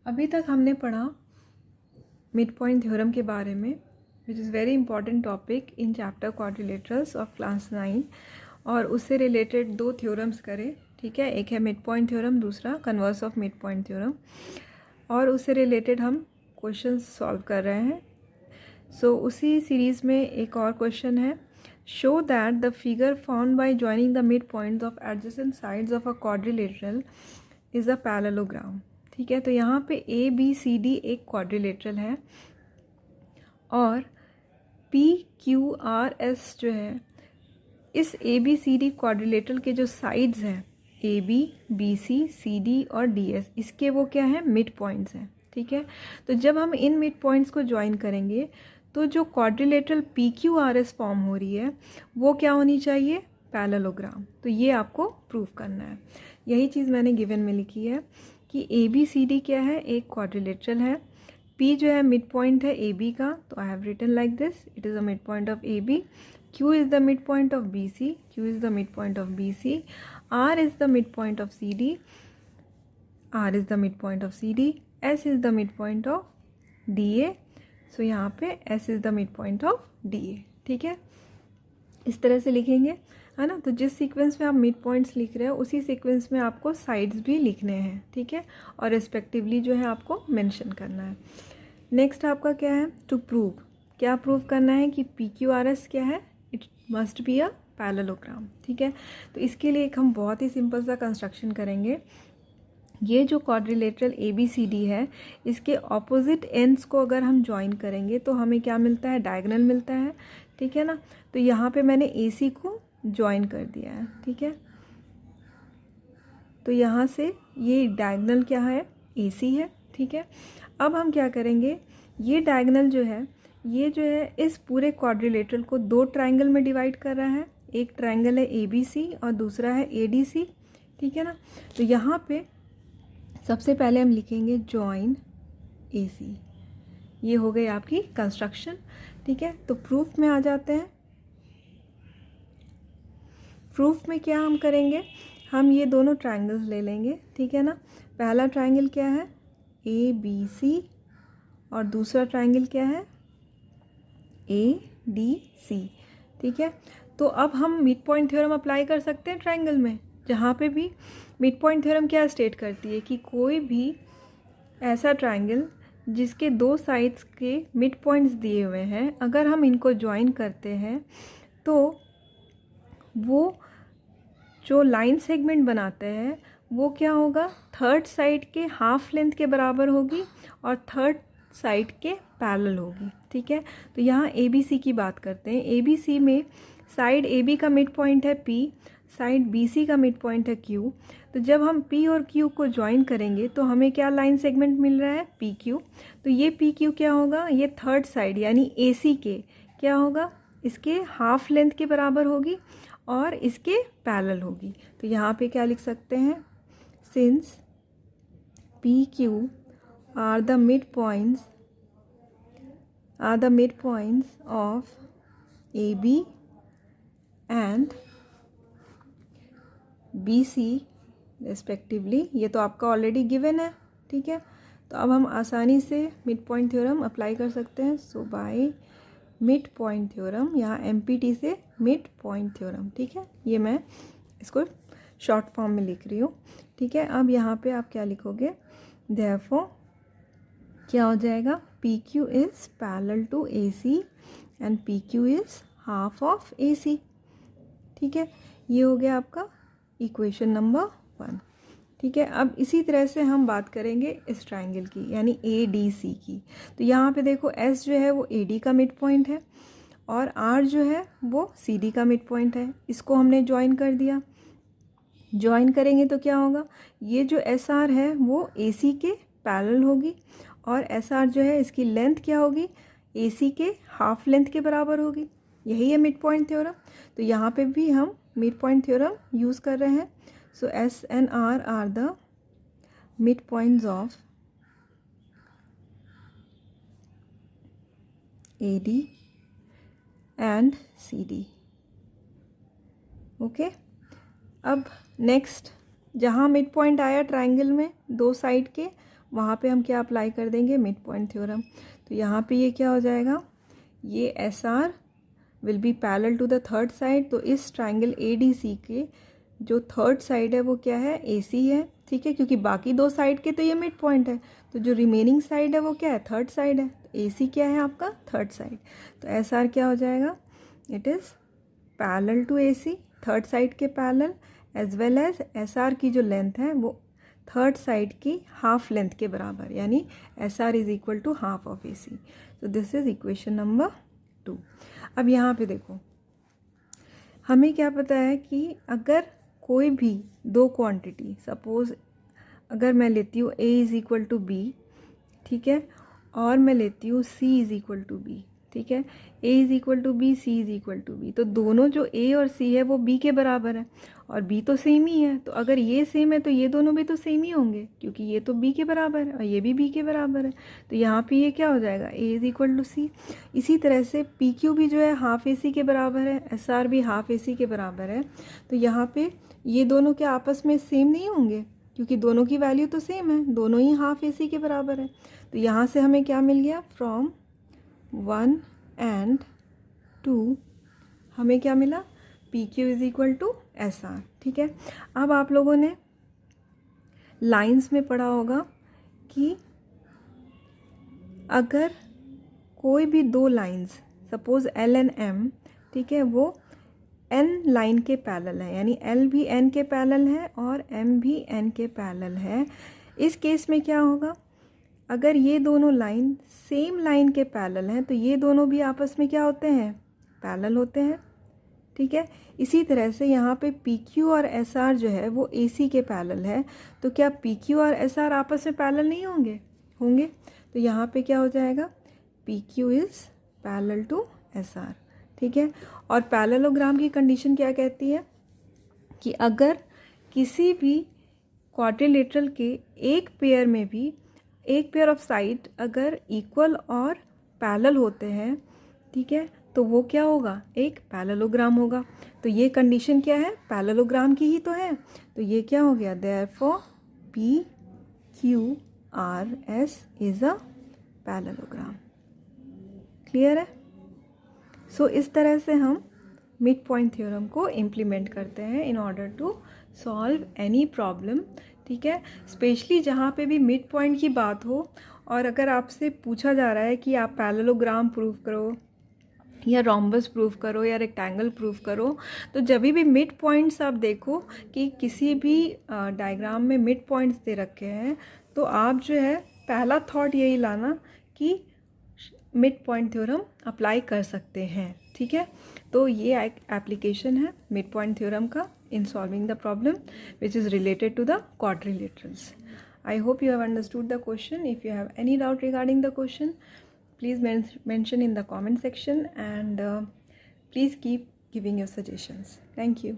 अभी तक हमने पढ़ा मिड पॉइंट थ्योरम के बारे में, which is very important topic in chapter quadrilaterals of class 9, और उससे रिलेटेड दो थ्योरम्स करे। ठीक है, एक है मिड पॉइंट थ्योरम, दूसरा converse of mid point theorem, और उससे रिलेटेड हम क्वेश्चन सॉल्व कर रहे हैं। उसी सीरीज़ में एक और क्वेश्चन है, show that the figure found by joining the mid points of adjacent sides of a quadrilateral is a parallelogram. ठीक है, तो यहाँ पे ए बी सी डी एक क्वाड्रिलेटरल है और पी क्यू आर एस जो है इस A B C D quadrilateral के जो साइड्स हैं A B B C C D और डी एस, इसके वो क्या है, मिड पॉइंट्स हैं। ठीक है, तो जब हम इन मिड पॉइंट्स को ज्वाइन करेंगे तो जो quadrilateral P Q R S form हो रही है वो क्या होनी चाहिए, पैरेललोग्राम। तो ये आपको प्रूव करना है। यही चीज़ मैंने गिवन में लिखी है कि ए बी सी डी क्या है, एक क्वाड्रिलेटरल है। P जो है मिड पॉइंट है ए बी का, तो I have written like this, it is a mid point of A B. Q is the midpoint of BC, Q is the midpoint of BC, R is the midpoint of CD, R is the midpoint of CD, S is the midpoint of DA, so यहाँ पे S is the midpoint of DA। ठीक है, इस तरह से लिखेंगे, है ना। तो जिस सीक्वेंस में आप मिड पॉइंट्स लिख रहे हो उसी सीक्वेंस में आपको साइड्स भी लिखने हैं। ठीक है, और रिस्पेक्टिवली जो है आपको मेंशन करना है। नेक्स्ट आपका क्या है, टू प्रूव, क्या प्रूव करना है कि पी क्यू आर एस क्या है, it must be a parallelogram. ठीक है, तो इसके लिए एक हम बहुत ही सिंपल सा कंस्ट्रक्शन करेंगे। ये जो quadrilateral A B C D है, इसके ऑपोजिट एंड्स को अगर हम ज्वाइन करेंगे तो हमें क्या मिलता है, डायगोनल मिलता है। ठीक है ना, तो यहाँ पे मैंने ए सी को ज्वाइन कर दिया है। ठीक है, तो यहाँ से ये डायगोनल क्या है, ए सी है। ठीक है, अब हम क्या करेंगे, ये डायगोनल जो है ये जो है इस पूरे क्वाड्रिलेटरल को दो ट्रायंगल में डिवाइड कर रहा है। एक ट्रायंगल है ए बी सी और दूसरा है ए डी सी। ठीक है ना, तो यहाँ पे सबसे पहले हम लिखेंगे जॉइन ए सी। ये हो गई आपकी कंस्ट्रक्शन। ठीक है, तो प्रूफ में आ जाते हैं। प्रूफ में क्या हम करेंगे, हम ये दोनों ट्रायंगल्स ले लेंगे। ठीक है ना, पहला ट्रायंगल क्या है, ए बी सी, और दूसरा ट्रायंगल क्या है, ए डी सी। ठीक है, तो अब हम मिड पॉइंट थ्योरम अप्लाई कर सकते हैं ट्रायंगल में, जहाँ पे भी मिड पॉइंट थ्योरम क्या स्टेट करती है कि कोई भी ऐसा ट्रायंगल जिसके दो साइड्स के मिड पॉइंट्स दिए हुए हैं, अगर हम इनको ज्वाइन करते हैं तो वो जो लाइन सेगमेंट बनाते हैं वो क्या होगा, थर्ड साइड के हाफ लेंथ के बराबर होगी और थर्ड साइड के पैरेलल होगी। ठीक है, तो यहाँ ए बी सी की बात करते हैं। ए बी सी में साइड ए बी का मिड पॉइंट है P, साइड बी सी का मिड पॉइंट है Q। तो जब हम P और Q को ज्वाइन करेंगे तो हमें क्या लाइन सेगमेंट मिल रहा है, पी क्यू। तो ये पी क्यू क्या होगा, ये थर्ड साइड यानी ए सी के क्या होगा, इसके हाफ लेंथ के बराबर होगी और इसके पैरेलल होगी। तो यहाँ पे क्या लिख सकते हैं, since P Q are the midpoints of AB and BC respectively। ये तो आपका ऑलरेडी गिवन है। ठीक है, तो अब हम आसानी से मिड पॉइंट थ्योरम अप्लाई कर सकते हैं। सो बाय मिड पॉइंट थ्योरम, यहाँ MPT से मिड पॉइंट थ्योरम। ठीक है, ये मैं इसको शॉर्ट फॉर्म में लिख रही हूँ। ठीक है, अब यहाँ पे आप क्या लिखोगे, देयरफॉर क्या हो जाएगा, P Q is parallel to A C and P Q is half of A C. ठीक है, ये हो गया आपका इक्वेशन नंबर 1। ठीक है, अब इसी तरह से हम बात करेंगे इस ट्रायंगल की यानी ए डी सी की। तो यहाँ पे देखो एस जो है वो ए डी का मिड पॉइंट है और आर जो है वो सी डी का मिड पॉइंट है। इसको हमने ज्वाइन कर दिया। ज्वाइन करेंगे तो क्या होगा, ये जो एस आर है वो ए सी के पैरेलल होगी और एस आर जो है इसकी लेंथ क्या होगी, ए सी के हाफ लेंथ के बराबर होगी। यही है मिड पॉइंट थ्योरम। तो यहाँ पे भी हम मिड पॉइंट थ्योरम यूज़ कर रहे हैं। So S and R the mid points of A D and C D. Okay, अब नेक्स्ट जहाँ मिड पॉइंट आया ट्रायंगल में दो साइड के, वहाँ पे हम क्या अप्लाई कर देंगे, मिड पॉइंट थ्योरम। तो यहाँ पे ये क्या हो जाएगा, ये S R will be parallel to the third side. तो इस ट्राइंगल ए डी सी के जो थर्ड साइड है वो क्या है, ए सी है, ठीक है, क्योंकि बाकी दो साइड के तो ये मिड पॉइंट है, तो जो रिमेनिंग साइड है वो क्या है, थर्ड साइड है। तो ए सी क्या है आपका, थर्ड साइड। तो एस आर क्या हो जाएगा, it is parallel to A C, third side के parallel, as well as S R की जो लेंथ है वो थर्ड साइड की हाफ लेंथ के बराबर, यानी S R is equal to half of A C. तो दिस इज इक्वेशन नंबर 2। अब यहाँ पे देखो, हमें क्या पता है कि अगर कोई भी दो क्वांटिटी, सपोज अगर मैं लेती हूँ a is equal to b, ठीक है, और मैं लेती हूँ c is equal to b, ठीक है, a is equal to b, c is equal to b, तो दोनों जो a और c है वो b के बराबर है, और b तो सेम ही है। तो अगर ये सेम है तो ये दोनों भी तो सेम ही होंगे, क्योंकि ये तो b के बराबर है और ये भी b के बराबर है। तो यहाँ पे ये क्या हो जाएगा, a is equal to c। इसी तरह से pq भी जो है हाफ ए सी के बराबर है, sr भी हाफ ए सी के बराबर है। तो यहाँ पे ये दोनों क्या आपस में सेम नहीं होंगे, क्योंकि दोनों की वैल्यू तो सेम है, दोनों ही हाफ ए सी के बराबर है। तो यहाँ से हमें क्या मिल गया, फ्रॉम 1 एंड 2 हमें क्या मिला, P Q is equal to S R, ठीक है। अब आप लोगों ने लाइंस में पढ़ा होगा कि अगर कोई भी दो lines, suppose L and M, ठीक है, वो n लाइन के पैरेलल है, यानी l भी n के पैरेलल है और m भी n के पैरेलल है। इस केस में क्या होगा, अगर ये दोनों लाइन सेम लाइन के पैरेलल हैं तो ये दोनों भी आपस में क्या होते हैं, पैरेलल होते हैं, ठीक है। इसी तरह से यहाँ पे PQ और SR जो है वो AC के पैरेलल है, तो क्या PQ और SR आपस में पैरेलल नहीं होंगे, होंगे। तो यहाँ पे क्या हो जाएगा, PQ is parallel to SR, ठीक है। और पैरेललोग्राम की कंडीशन क्या कहती है कि अगर किसी भी क्वाड्रिलेटरल के एक पेयर में भी एक पेयर ऑफ साइड अगर इक्वल और पैरेलल होते हैं, ठीक है, तो वो क्या होगा, एक पैरेललोग्राम होगा। तो ये कंडीशन क्या है, पैरेललोग्राम की ही तो है। तो ये क्या हो गया, therefore PQRS is a parallelogram. Clear है। सो इस तरह से हम मिड पॉइंट थ्योरम को इम्प्लीमेंट करते हैं in order to solve any problem, ठीक है। स्पेशली जहाँ पे भी मिड पॉइंट की बात हो और अगर आपसे पूछा जा रहा है कि आप पैरेललोग्राम प्रूव करो या रोम्बस प्रूव करो या रेक्टेंगल प्रूव करो, तो जब भी मिड पॉइंट्स आप देखो कि किसी भी डायग्राम में मिड पॉइंट्स दे रखे हैं, तो आप जो है पहला थॉट यही लाना कि मिड पॉइंट थ्योरम अप्लाई कर सकते हैं, ठीक है। तो ये एक एप्लीकेशन है मिड पॉइंट थ्योरम का in solving the problem which is related to the quadrilaterals. I hope you have understood the question. If you have any doubt regarding the question, please mention in the comment section, and please keep giving your suggestions. Thank you.